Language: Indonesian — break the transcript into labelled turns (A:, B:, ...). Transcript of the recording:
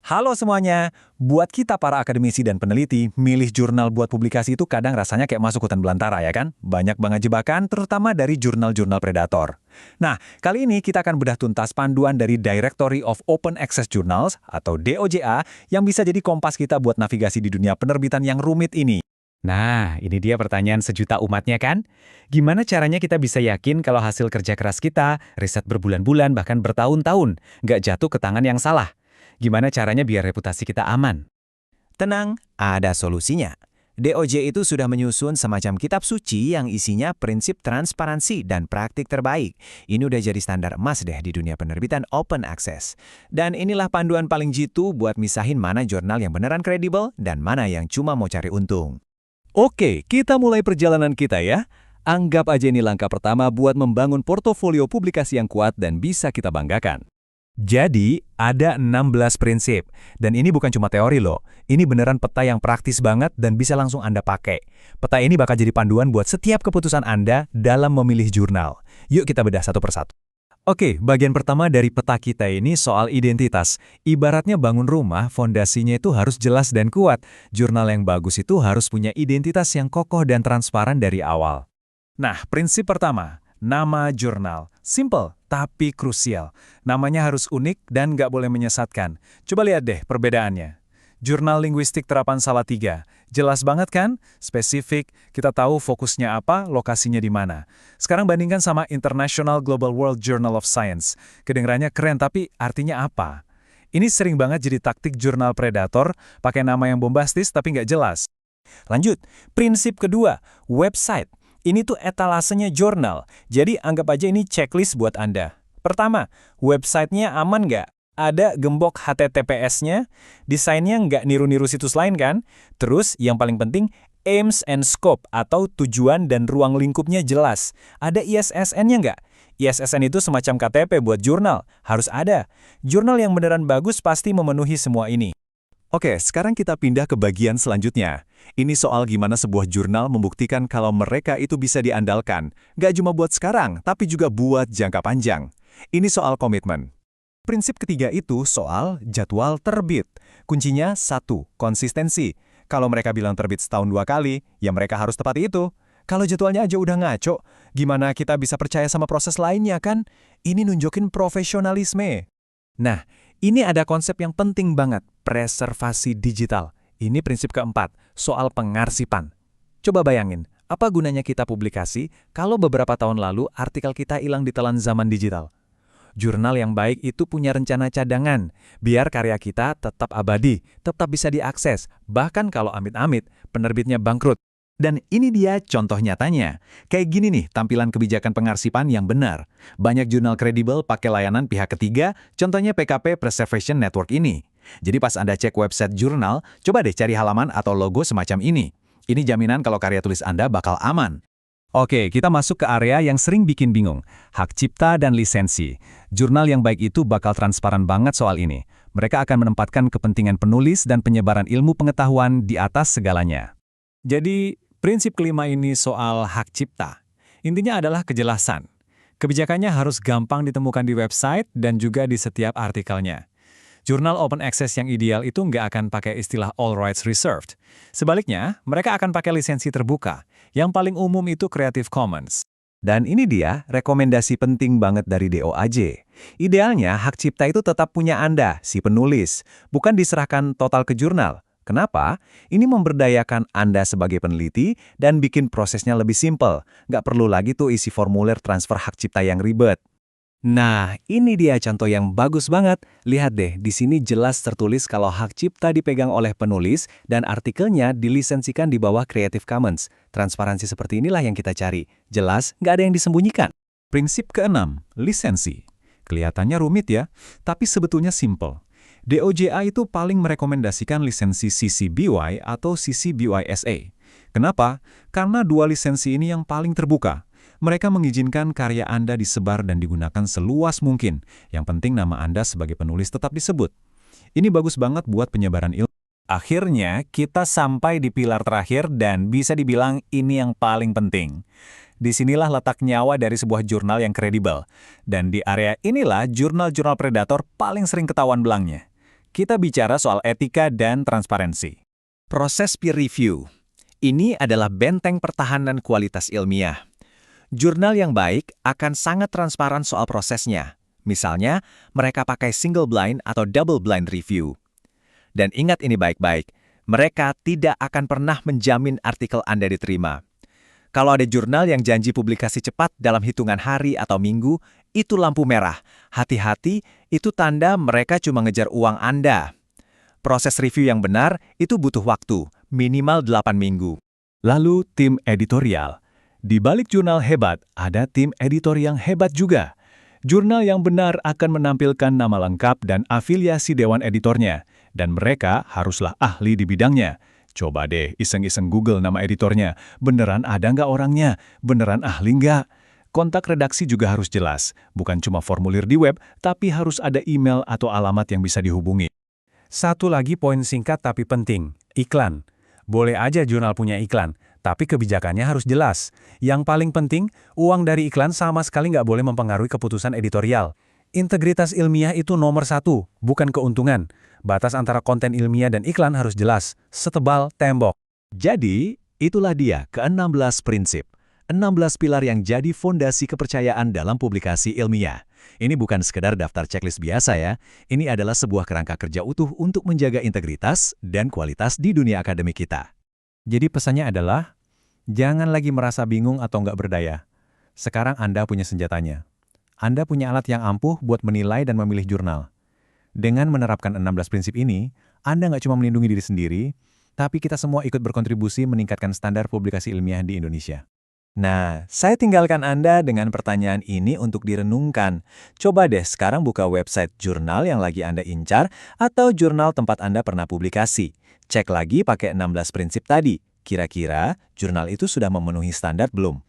A: Halo semuanya, buat kita para akademisi dan peneliti, milih jurnal buat publikasi itu kadang rasanya kayak masuk hutan belantara ya kan? Banyak banget jebakan, terutama dari jurnal-jurnal predator. Nah, kali ini kita akan bedah tuntas panduan dari Directory of Open Access Journals, atau DOJA, yang bisa jadi kompas kita buat navigasi di dunia penerbitan yang rumit ini.
B: Nah, ini dia pertanyaan sejuta umatnya kan? Gimana caranya kita bisa yakin kalau hasil kerja keras kita, riset berbulan-bulan bahkan bertahun-tahun, nggak jatuh ke tangan yang salah? Gimana caranya biar reputasi kita aman?
C: Tenang, ada solusinya. DOJ itu sudah menyusun semacam kitab suci yang isinya prinsip transparansi dan praktik terbaik. Ini udah jadi standar emas deh di dunia penerbitan open access. Dan inilah panduan paling jitu buat misahin mana jurnal yang beneran kredibel dan mana yang cuma mau cari untung.
A: Oke, kita mulai perjalanan kita ya. Anggap aja ini langkah pertama buat membangun portofolio publikasi yang kuat dan bisa kita banggakan. Jadi, ada 16 prinsip. Dan ini bukan cuma teori loh. Ini beneran peta yang praktis banget dan bisa langsung Anda pakai. Peta ini bakal jadi panduan buat setiap keputusan Anda dalam memilih jurnal. Yuk kita bedah satu persatu. Oke, bagian pertama dari peta kita ini soal identitas. Ibaratnya bangun rumah, fondasinya itu harus jelas dan kuat. Jurnal yang bagus itu harus punya identitas yang kokoh dan transparan dari awal. Nah, prinsip pertama, nama jurnal. Simple, tapi krusial. Namanya harus unik dan nggak boleh menyesatkan. Coba lihat deh perbedaannya. Jurnal Linguistik Terapan Salatiga. Jelas banget kan? Spesifik, kita tahu fokusnya apa, lokasinya di mana. Sekarang bandingkan sama International Global World Journal of Science. Kedengarannya keren, tapi artinya apa? Ini sering banget jadi taktik jurnal predator, pakai nama yang bombastis tapi nggak jelas. Lanjut, prinsip kedua, website. Ini tuh etalasenya jurnal, jadi anggap aja ini checklist buat Anda. Pertama, websitenya aman nggak? Ada gembok HTTPS-nya, desainnya nggak niru-niru situs lain kan? Terus yang paling penting, aims and scope atau tujuan dan ruang lingkupnya jelas. Ada ISSN-nya nggak? ISSN itu semacam KTP buat jurnal, harus ada. Jurnal yang beneran bagus pasti memenuhi semua ini. Oke, sekarang kita pindah ke bagian selanjutnya. Ini soal gimana sebuah jurnal membuktikan kalau mereka itu bisa diandalkan. Nggak cuma buat sekarang, tapi juga buat jangka panjang. Ini soal komitmen. Prinsip ketiga itu soal jadwal terbit. Kuncinya satu, konsistensi. Kalau mereka bilang terbit setahun 2 kali, ya mereka harus tepati itu. Kalau jadwalnya aja udah ngaco, gimana kita bisa percaya sama proses lainnya kan? Ini nunjukin profesionalisme. Nah, ini ada konsep yang penting banget, preservasi digital. Ini prinsip keempat, soal pengarsipan. Coba bayangin, apa gunanya kita publikasi kalau beberapa tahun lalu artikel kita hilang ditelan zaman digital? Jurnal yang baik itu punya rencana cadangan, biar karya kita tetap abadi, tetap bisa diakses, bahkan kalau amit-amit, penerbitnya bangkrut. Dan ini dia contoh nyatanya. Kayak gini nih tampilan kebijakan pengarsipan yang benar. Banyak jurnal kredibel pakai layanan pihak ketiga, contohnya PKP Preservation Network ini. Jadi pas Anda cek website jurnal, coba deh cari halaman atau logo semacam ini. Ini jaminan kalau karya tulis Anda bakal aman. Oke, kita masuk ke area yang sering bikin bingung. Hak cipta dan lisensi. Jurnal yang baik itu bakal transparan banget soal ini. Mereka akan menempatkan kepentingan penulis dan penyebaran ilmu pengetahuan di atas segalanya. Jadi, prinsip kelima ini soal hak cipta. Intinya adalah kejelasan. Kebijakannya harus gampang ditemukan di website dan juga di setiap artikelnya. Jurnal open access yang ideal itu nggak akan pakai istilah all rights reserved. Sebaliknya, mereka akan pakai lisensi terbuka. Yang paling umum itu Creative Commons. Dan ini dia rekomendasi penting banget dari DOAJ. Idealnya, hak cipta itu tetap punya Anda, si penulis, bukan diserahkan total ke jurnal. Kenapa? Ini memberdayakan Anda sebagai peneliti dan bikin prosesnya lebih simpel. Nggak perlu lagi tuh isi formulir transfer hak cipta yang ribet. Nah, ini dia contoh yang bagus banget. Lihat deh, di sini jelas tertulis kalau hak cipta dipegang oleh penulis dan artikelnya dilisensikan di bawah Creative Commons. Transparansi seperti inilah yang kita cari. Jelas, nggak ada yang disembunyikan. Prinsip keenam, lisensi. Kelihatannya rumit ya, tapi sebetulnya simple. DOJA itu paling merekomendasikan lisensi CC BY atau CC BY SA. Kenapa? Karena dua lisensi ini yang paling terbuka. Mereka mengizinkan karya Anda disebar dan digunakan seluas mungkin. Yang penting nama Anda sebagai penulis tetap disebut. Ini bagus banget buat penyebaran ilmu. Akhirnya, kita sampai di pilar terakhir dan bisa dibilang ini yang paling penting. Disinilah letak nyawa dari sebuah jurnal yang kredibel. Dan di area inilah jurnal-jurnal predator paling sering ketahuan belangnya. kita bicara soal etika dan transparansi. Proses peer review. Ini adalah benteng pertahanan kualitas ilmiah. Jurnal yang baik akan sangat transparan soal prosesnya. Misalnya, mereka pakai single blind atau double blind review. Dan ingat ini baik-baik, mereka tidak akan pernah menjamin artikel Anda diterima. Kalau ada jurnal yang janji publikasi cepat dalam hitungan hari atau minggu, itu lampu merah. Hati-hati, itu tanda mereka cuma ngejar uang Anda. Proses review yang benar itu butuh waktu, minimal 8 minggu. Lalu tim editorial. Di balik jurnal hebat, ada tim editor yang hebat juga. Jurnal yang benar akan menampilkan nama lengkap dan afiliasi dewan editornya, dan mereka haruslah ahli di bidangnya. Coba deh iseng-iseng Google nama editornya, beneran ada nggak orangnya? Beneran ahli nggak? Kontak redaksi juga harus jelas, bukan cuma formulir di web, tapi harus ada email atau alamat yang bisa dihubungi.
B: Satu lagi poin singkat tapi penting, iklan. Boleh aja jurnal punya iklan, tapi kebijakannya harus jelas. Yang paling penting, uang dari iklan sama sekali nggak boleh mempengaruhi keputusan editorial. Integritas ilmiah itu nomor 1, bukan keuntungan. Batas antara konten ilmiah dan iklan harus jelas, setebal tembok.
A: Jadi, itulah dia ke-16 prinsip. 16 pilar yang jadi fondasi kepercayaan dalam publikasi ilmiah. Ini bukan sekedar daftar checklist biasa ya. Ini adalah sebuah kerangka kerja utuh untuk menjaga integritas dan kualitas di dunia akademik kita.
B: Jadi pesannya adalah, jangan lagi merasa bingung atau nggak berdaya. Sekarang Anda punya senjatanya. Anda punya alat yang ampuh buat menilai dan memilih jurnal. Dengan menerapkan 16 prinsip ini, Anda nggak cuma melindungi diri sendiri, tapi kita semua ikut berkontribusi meningkatkan standar publikasi ilmiah di Indonesia.
A: Nah, saya tinggalkan Anda dengan pertanyaan ini untuk direnungkan. Coba deh sekarang buka website jurnal yang lagi Anda incar atau jurnal tempat Anda pernah publikasi. Cek lagi pakai 16 prinsip tadi. Kira-kira jurnal itu sudah memenuhi standar belum?